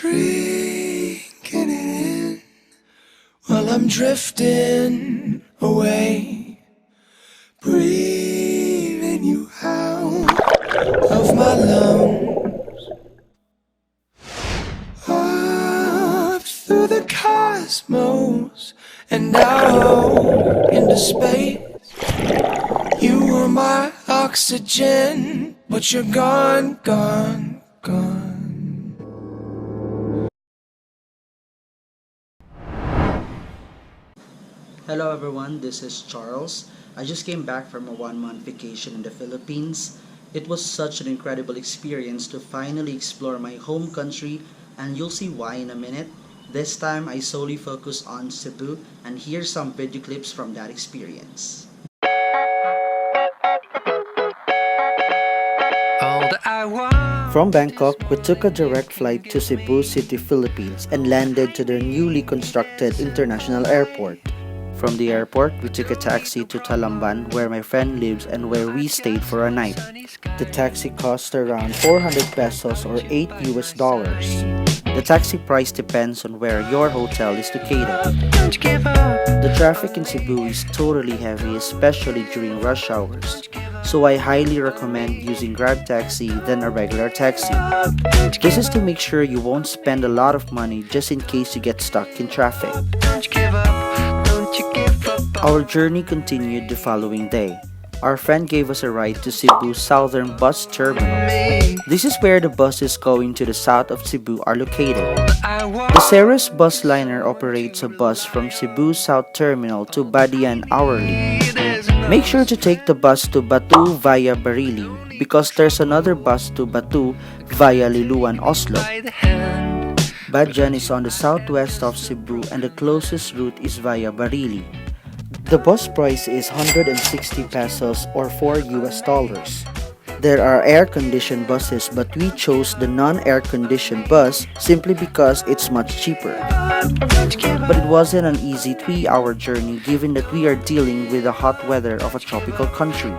Drinking it in while I'm drifting away, breathing you out of my lungs, up through the cosmos and out into space. You were my oxygen, but you're gone, gone, gone. Hello everyone, this is Charles. I just came back from a 1-month vacation in the Philippines. It was such an incredible experience to finally explore my home country, and you'll see why in a minute. This time I solely focus on Cebu, and here's some video clips from that experience. From Bangkok, we took a direct flight to Cebu City, Philippines and landed to their newly constructed international airport. From the airport, we took a taxi to Talamban, where my friend lives and where we stayed for a night. The taxi cost around 400 pesos or $8 US. The taxi price depends on where your hotel is located. The traffic in Cebu is totally heavy, especially during rush hours. So I highly recommend using Grab Taxi than a regular taxi. This is to make sure you won't spend a lot of money just in case you get stuck in traffic. Our journey continued the following day. Our friend gave us a ride to Cebu Southern Bus Terminal. This is where the buses going to the south of Cebu are located. The Ceres bus liner operates a bus from Cebu South Terminal to Badian hourly. Make sure to take the bus to Batu via Barili because there's another bus to Batu via Liloan, Oslob. Badian is on the southwest of Cebu and the closest route is via Barili. The bus price is 160 pesos or $4 US. There are air-conditioned buses, but we chose the non-air-conditioned bus simply because it's much cheaper. But it wasn't an easy 3-hour journey given that we are dealing with the hot weather of a tropical country.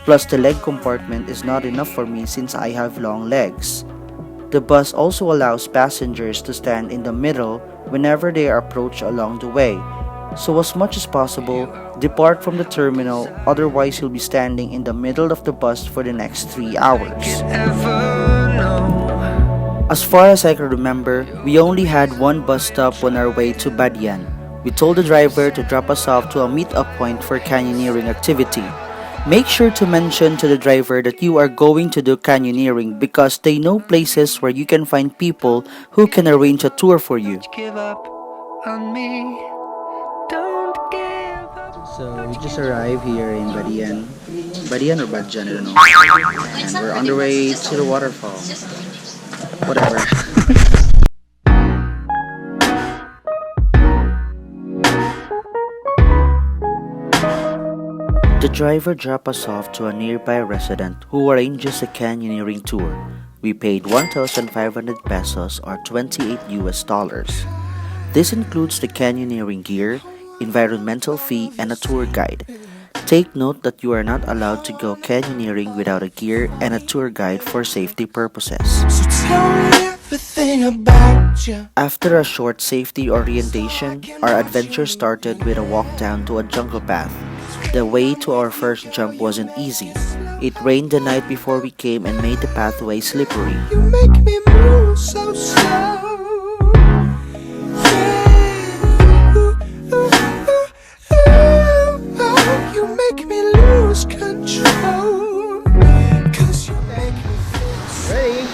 Plus the leg compartment is not enough for me since I have long legs. The bus also allows passengers to stand in the middle whenever they are approached along the way. So as much as possible, depart from the terminal, otherwise you'll be standing in the middle of the bus for the next 3 hours. As far as I can remember, we only had one bus stop on our way to Badian. We told the driver to drop us off to a meet-up point for canyoneering activity. Make sure to mention to the driver that you are going to do canyoneering because they know places where you can find people who can arrange a tour for you. So we just arrived here in Badian or Badjan, I don't know. And we're on the way to the waterfall. Whatever. The driver dropped us off to a nearby resident who arranges a canyoneering tour. We paid 1,500 pesos or $28 US. This includes the canyoneering gear, environmental fee, and a tour guide. Take note that you are not allowed to go canyoneering without a gear and a tour guide for safety purposes. So tell me everything about you. After a short safety orientation, our adventure started with a walk down to a jungle path. The way to our first jump wasn't easy. It rained the night before we came and made the pathway slippery. You make me move so slow. You make me lose control. 'Cause you make me feel Ready?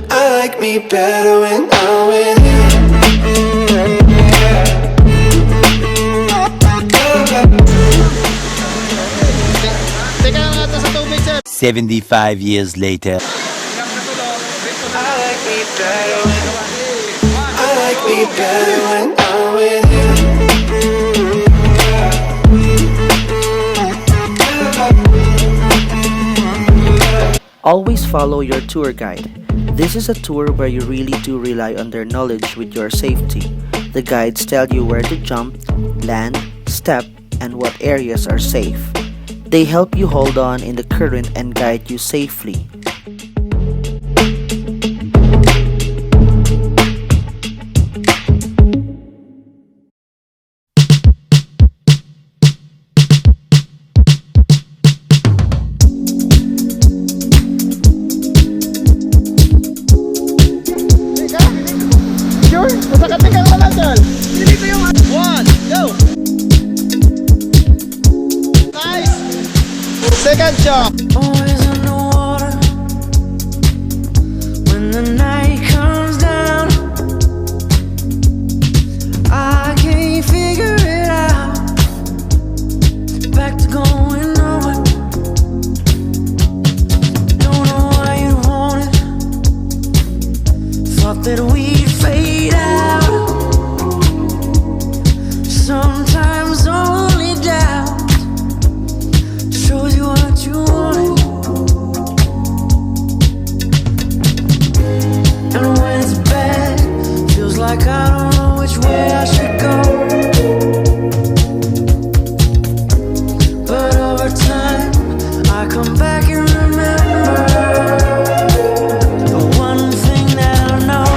I like me better when I'm with you. 75 years later. I like me better when I'm with you. Always follow your tour guide. This is a tour where you really do rely on their knowledge with your safety. The guides tell you where to jump, land, step, and what areas are safe. They help you hold on in the current and guide you safely. Second shot. Always underwater when the night comes down. I can't figure it out. Back to going nowhere. Don't know why you want it. Thought that we'd fade out. Sometimes only doubt shows you what you wanted. And when it's bad, feels like I don't know which way I should go. But over time, I come back and remember the one thing that I know.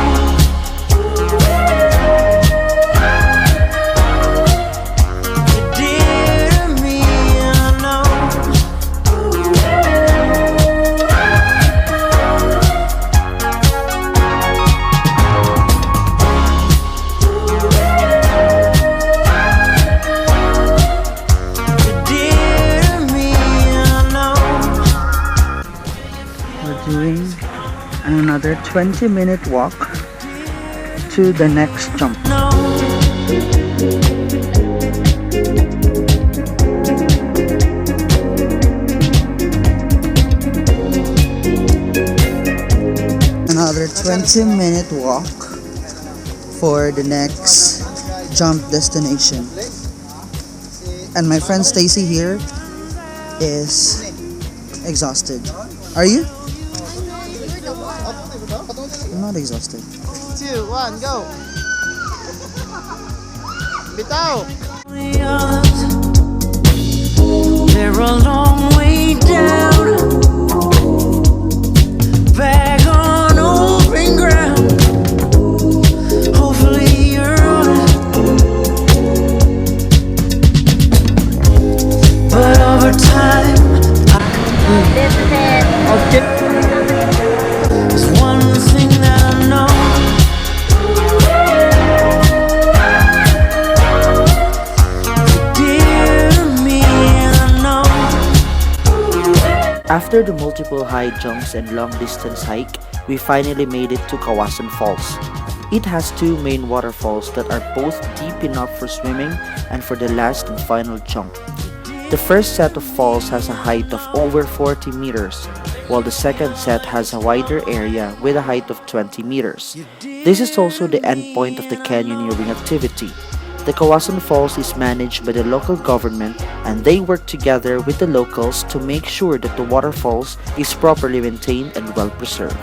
You did to me, and I know. We're doing another 20-minute walk to the next jump. Another 20-minute walk for the next jump destination. And my friend Stacy here is exhausted. Are you? I'm not exhausted. 2, 1, go. Bitaw. They're a long way down, back on open ground. Hopefully you're on it, but over time, there's one thing that I know. After the multiple high jumps and long distance hike, we finally made it to Kawasan Falls. It has two main waterfalls that are both deep enough for swimming and for the last and final jump. The first set of falls has a height of over 40 meters, while the second set has a wider area with a height of 20 meters. This is also the end point of the canyoneering activity. The Kawasan Falls is managed by the local government, and they work together with the locals to make sure that the waterfalls is properly maintained and well preserved.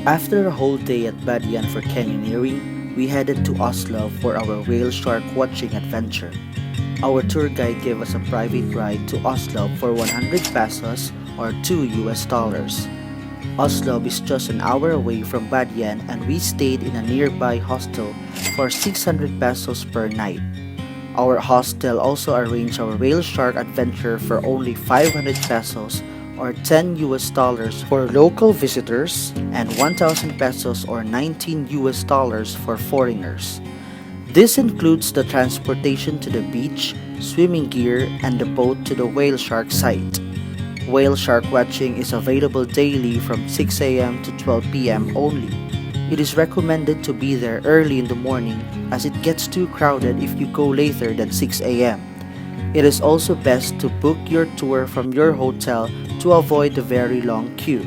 After a whole day at Badian for canyoneering, we headed to Oslob for our whale shark watching adventure. Our tour guide gave us a private ride to Oslob for 100 pesos or $2 US. Oslob is just an hour away from Badian, and we stayed in a nearby hostel for 600 pesos per night. Our hostel also arranged our whale shark adventure for only 500 pesos or $10 US for local visitors and 1,000 pesos or $19 US for foreigners. This includes the transportation to the beach, swimming gear, and the boat to the whale shark site. Whale shark watching is available daily from 6 a.m. to 12 p.m. only. It is recommended to be there early in the morning as it gets too crowded if you go later than 6 a.m. It is also best to book your tour from your hotel to avoid the very long queue.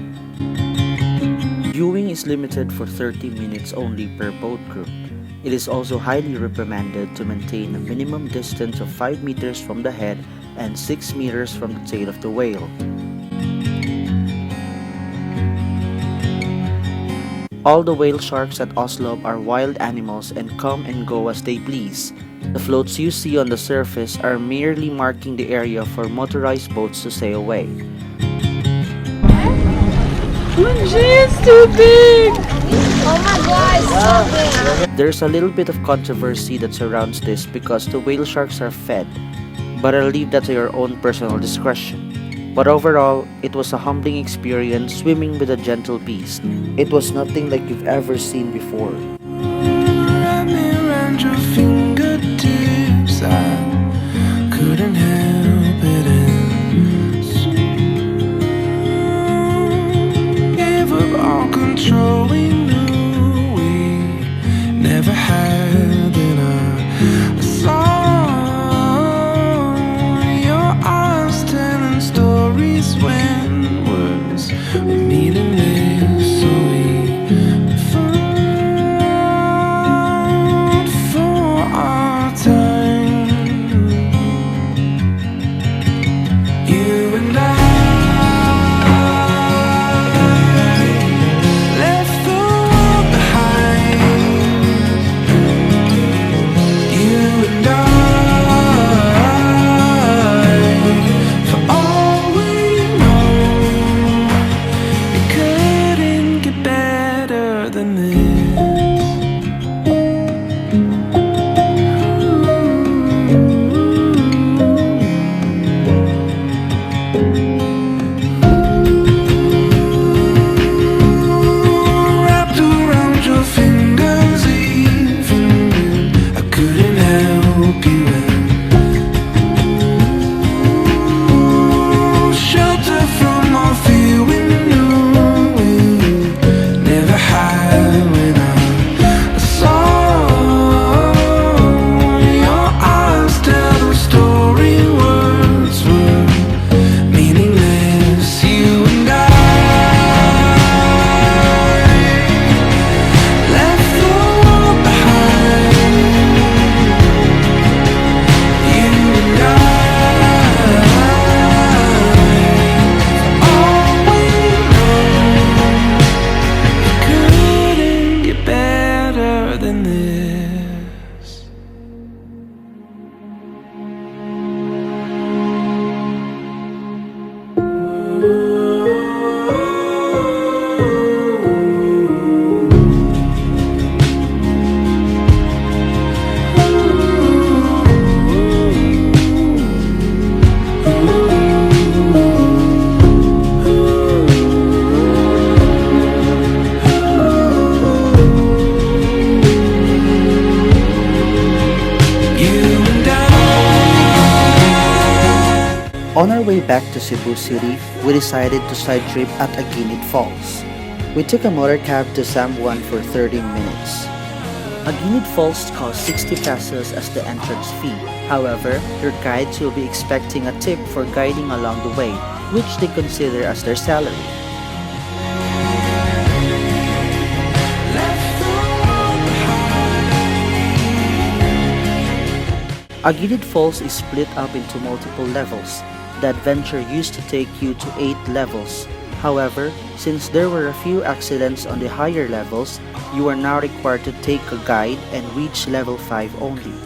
Viewing is limited for 30 minutes only per boat group. It is also highly recommended to maintain a minimum distance of 5 meters from the head and 6 meters from the tail of the whale. All the whale sharks at Oslob are wild animals and come and go as they please. The floats you see on the surface are merely marking the area for motorized boats to sail away. There's a little bit of controversy that surrounds this because the whale sharks are fed, but I'll leave that to your own personal discretion. But overall, it was a humbling experience swimming with a gentle beast. It was nothing like you've ever seen before. Wrap me around your fingertips. I couldn't help it and soon gave up all control. We knew we never had, and I saw your eyes telling stories when words were meaningless. So we On our way back to Cebu City, we decided to side trip at Aguinit Falls. We took a motor cab to Zamboan for 30 minutes. Aguinit Falls costs 60 pesos as the entrance fee. However, your guides will be expecting a tip for guiding along the way, which they consider as their salary. Aguinit Falls is split up into multiple levels. The adventure used to take you to 8 levels. However, since there were a few accidents on the higher levels, you are now required to take a guide and reach level 5 only.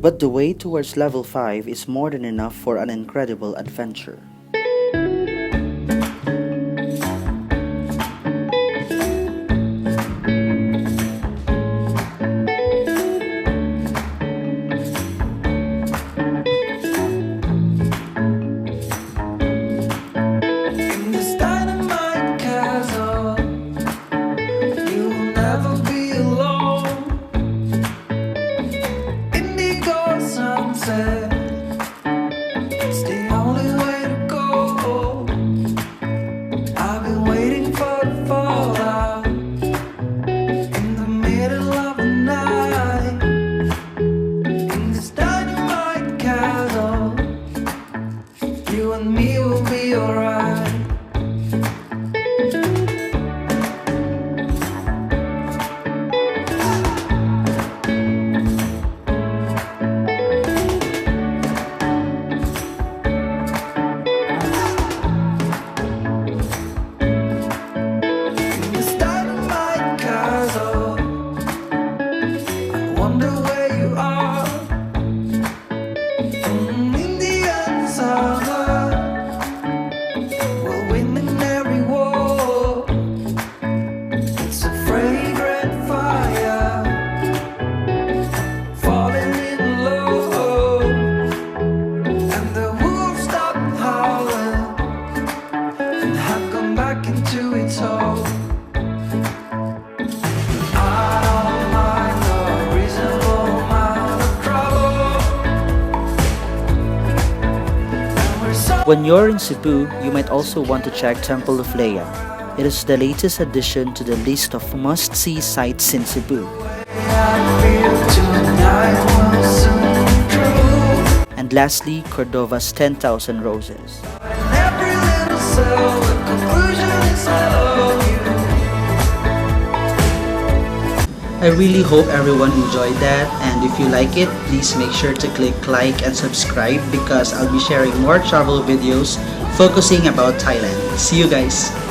But the way towards level 5 is more than enough for an incredible adventure. In this dynamite castle, you will never be alone. Indigo sunset, it's the only way to When you're in Cebu, you might also want to check Temple of Leia. It is the latest addition to the list of must-see sites in Cebu. And lastly, Cordova's 10,000 Roses. I really hope everyone enjoyed that, and if you like it, please make sure to click like and subscribe because I'll be sharing more travel videos focusing about Thailand. See you guys!